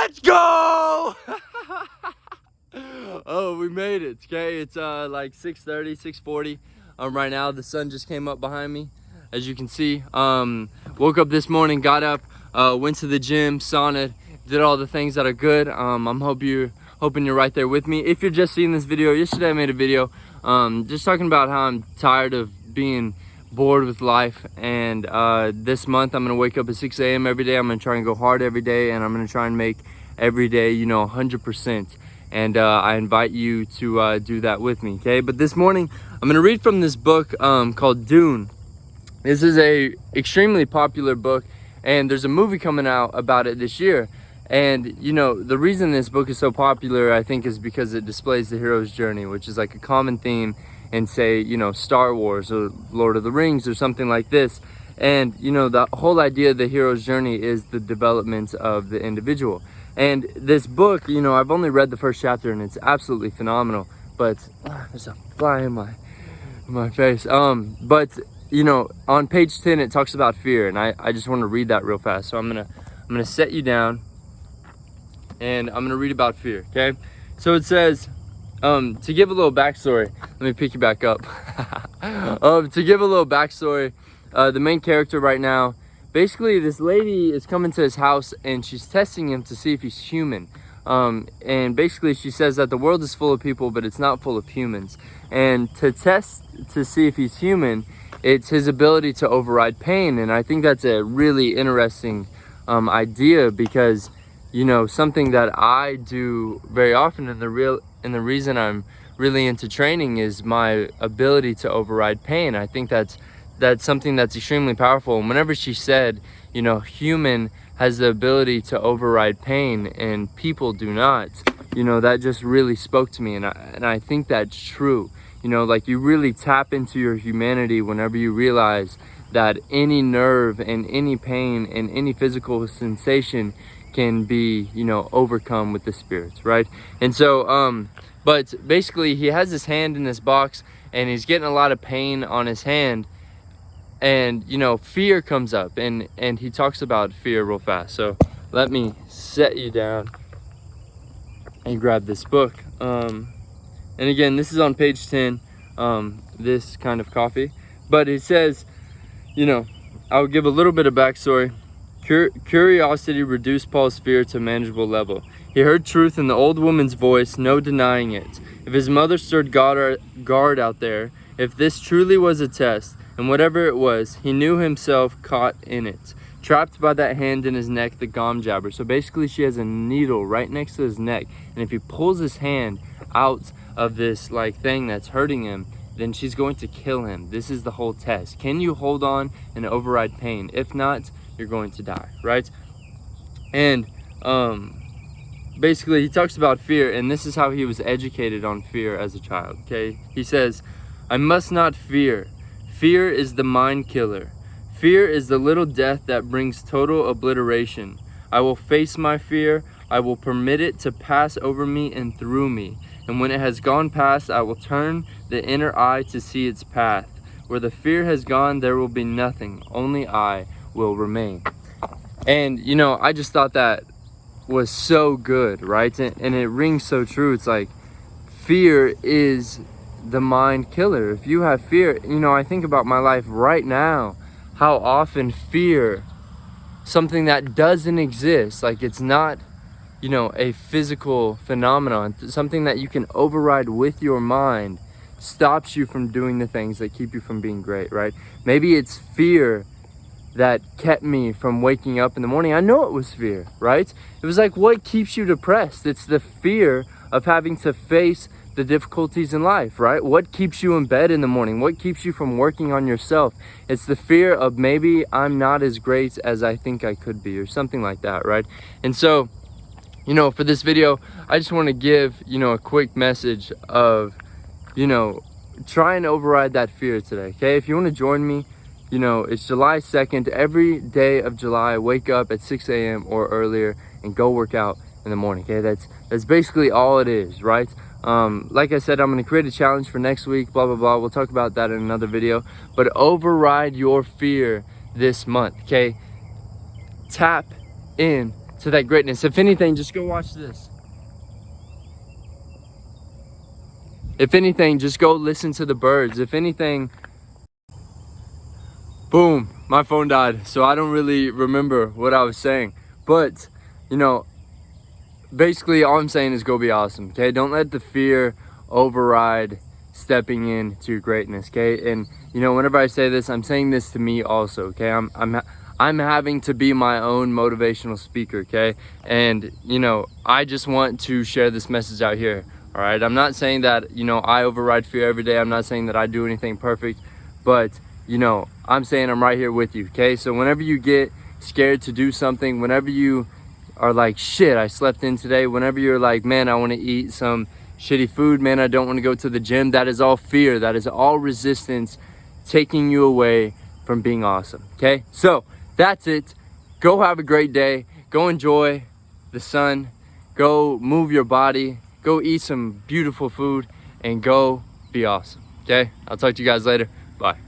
Let's go! Oh, we made it. Okay, it's like 6:30, 6:40. Right now the sun just came up behind me, as you can see. Woke up this morning, got up, went to the gym, sauna, did all the things that are good. I'm hoping you're right there with me. If you're just seeing this video, yesterday I made a video just talking about how I'm tired of being bored with life, and this month I'm gonna wake up at 6 a.m. every day. I'm gonna try and go hard every day, and I'm gonna try and make every day, 100%. And I invite you to do that with me, okay? But this morning I'm gonna read from this book called Dune. This is a extremely popular book, and there's a movie coming out about it this year. And the reason this book is so popular, I think, is because it displays the hero's journey, which is like a common theme in, say, Star Wars or Lord of the Rings or something like this. And the whole idea of the hero's journey is the development of the individual. And this book, I've only read the first chapter, and it's absolutely phenomenal. But there's a fly in my face. But on page 10 it talks about fear, and I just want to read that real fast. So I'm gonna set you down, and I'm gonna read about fear. Okay, so it says, to give a little backstory, let me pick you back up. To give a little backstory, the main character right now, basically this lady is coming to his house and she's testing him to see if he's human. And basically she says that the world is full of people, but it's not full of humans. And to test to see if he's human, it's his ability to override pain. And I think that's a really interesting idea, because something that I do very often, and the reason I'm really into training is my ability to override pain. I think that's something that's extremely powerful. And whenever she said, human has the ability to override pain and people do not, that just really spoke to me. And I think that's true. Like, you really tap into your humanity whenever you realize that any nerve and any pain and any physical sensation can be, overcome with the spirits, right? And so, but basically he has his hand in this box and he's getting a lot of pain on his hand. And fear comes up, and he talks about fear real fast. So let me set you down and grab this book. And again, this is on page 10, this kind of coffee. But it says, I'll give a little bit of backstory. Curiosity reduced Paul's fear to a manageable level. He heard truth in the old woman's voice, no denying it. If his mother stood guard out there, if this truly was a test, and whatever it was, he knew himself caught in it, trapped by that hand in his neck, the gom jabber. So basically she has a needle right next to his neck, and if he pulls his hand out of this thing that's hurting him, then she's going to kill him. This is the whole test. Can you hold on and override pain? If not, you're going to die, right? And basically he talks about fear, and this is how he was educated on fear as a child, okay? He says, I must not fear. Fear is the mind killer. Fear is the little death that brings total obliteration. I will face my fear. I will permit it to pass over me and through me. And when it has gone past, I will turn the inner eye to see its path. Where the fear has gone, there will be nothing. Only I will remain. And, I just thought that was so good, right? And it rings so true. It's like, fear is the mind killer. If you have fear, I think about my life right now, how often fear, something that doesn't exist, like it's not a physical phenomenon, something that you can override with your mind, stops you from doing the things that keep you from being great, right? Maybe it's fear that kept me from waking up in the morning. I know it was fear, right? It was like, what keeps you depressed? It's the fear of having to face the difficulties in life, right? What keeps you in bed in the morning? What keeps you from working on yourself? It's the fear of, maybe I'm not as great as I think I could be, or something like that, right? And so, for this video, I just want to give, a quick message of, try and override that fear today, okay? If you want to join me, it's July 2nd. Every day of July, wake up at 6 a.m. or earlier and go work out in the morning, okay? That's basically all it is, right? Like I said, I'm going to create a challenge for next week, blah, blah, blah. We'll talk about that in another video. But override your fear this month, okay? Tap in to that greatness. If anything, just go watch this. If anything, just go listen to the birds. If anything, boom, my phone died. So I don't really remember what I was saying. But, you know, basically all I'm saying is go be awesome, okay? Don't let the fear override stepping into your greatness, okay? And, you know, whenever I say this, I'm saying this to me also, okay? I'm having to be my own motivational speaker, okay? And, you know, I just want to share this message out here. All right, I'm not saying that, you know, I override fear every day. I'm not saying that I do anything perfect, but, you know, I'm saying I'm right here with you, okay? So whenever you get scared to do something, whenever you are like, shit, I slept in today, whenever you're like, man, I want to eat some shitty food, man, I don't want to go to the gym, that is all fear. That is all resistance taking you away from being awesome, okay? So that's it. Go have a great day. Go enjoy the sun. Go move your body. Go eat some beautiful food and go be awesome, okay? I'll talk to you guys later. Bye.